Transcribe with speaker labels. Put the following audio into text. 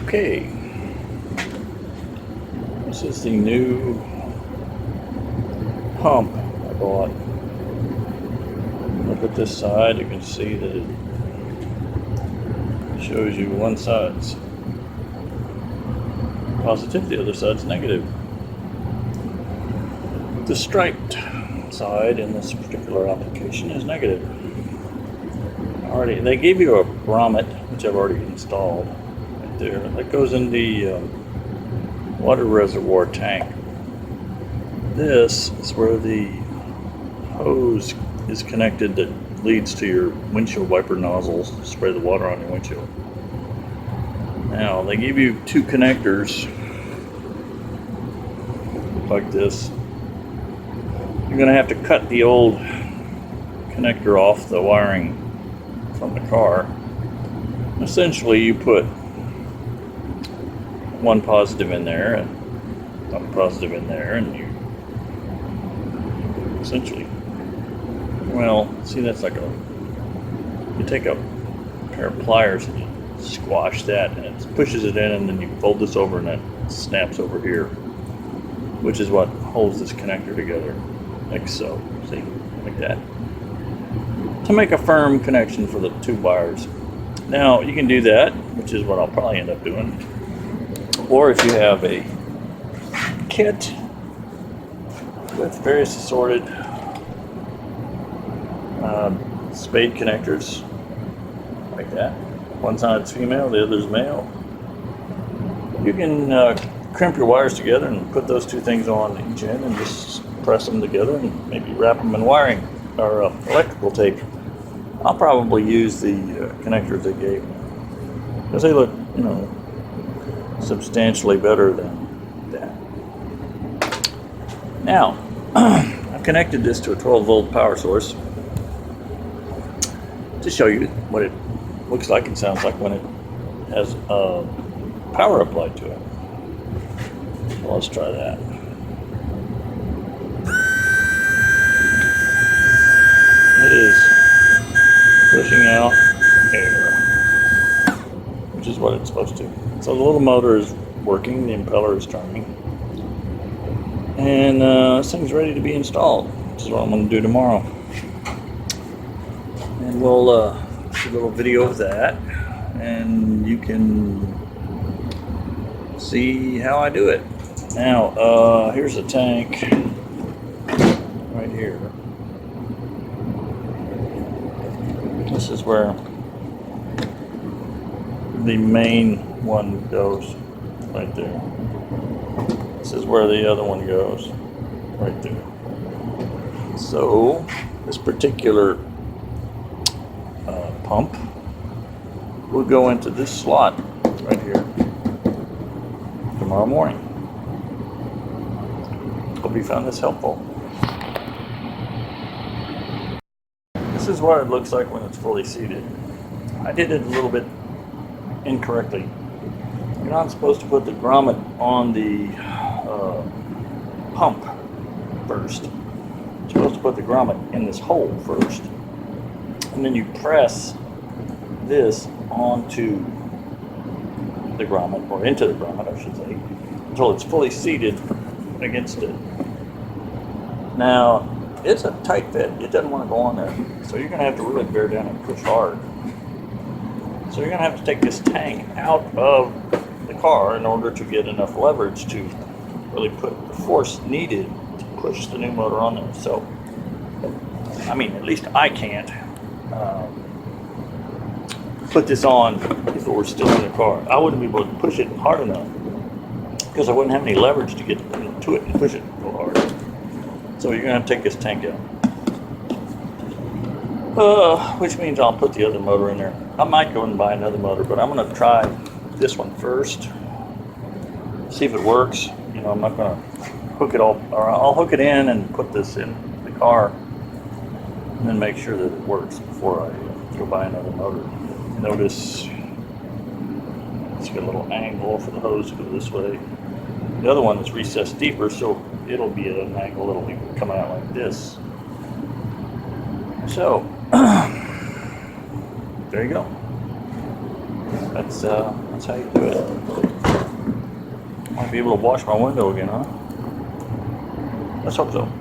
Speaker 1: Okay, this is the new pump I bought. Look at this side, you can see that it shows you one side's positive, the other side's negative. The striped side in this particular application is negative. They gave you a grommet, which I've already installed right there. That goes in the water reservoir tank. This is where the hose is connected that leads to your windshield wiper nozzles to spray the water on your windshield. Now, they give you two connectors like this. You're going to have to cut the old connector off the wiring from the car. Essentially, you put one positive in there and one positive in there, and you essentially, well, see, that's like you take a pair of pliers and you squash that, and it pushes it in, and then you fold this over, and it snaps over here, which is what holds this connector together, like so. See, like that, to make a firm connection for the two wires. Now, you can do that, which is what I'll probably end up doing, or if you have a kit with various assorted spade connectors like that. One side's female, the other's male. You can crimp your wires together and put those two things on each end and just press them together and maybe wrap them in wiring or electrical tape. I'll probably use the connectors they gave me because they look, substantially better than that. Now, I've connected this to a 12-volt power source to show you what it looks like and sounds like when it has power applied to it. So let's try that. It is pushing out air, which is what it's supposed to. So the little motor is working, the impeller is turning, and this thing's ready to be installed, which is what I'm going to do tomorrow. And we'll do a little video of that, and you can see how I do it. Now, here's a tank right here. This is where the main one goes, right there. This is where the other one goes, right there. So, this particular pump will go into this slot right here tomorrow morning. Hope you found this helpful. This is what it looks like when it's fully seated. I did it a little bit incorrectly. You're not supposed to put the grommet on the pump first. You're supposed to put the grommet in this hole first. And then you press this onto the grommet, or into the grommet, I should say, until it's fully seated against it. Now, it's a tight fit. It doesn't want to go on there. So you're going to have to really bear down and push hard. So you're going to have to take this tank out of the car in order to get enough leverage to really put the force needed to push the new motor on there. So, I mean, at least I can't put this on if it were still in the car. I wouldn't be able to push it hard enough because I wouldn't have any leverage to get to it and push it real hard. So you're going to have to take this tank down. Which means I'll put the other motor in there. I might go and buy another motor, but I'm going to try this one first. See if it works. I'm not going to hook it all, or I'll hook it in and put this in the car and then make sure that it works before I go buy another motor. Notice it's got a little angle for the hose to go this way. The other one is recessed deeper, so it'll be at an angle that'll be coming out like this. So, there you go. That's how you do it. Might be able to wash my window again, huh? Let's hope so.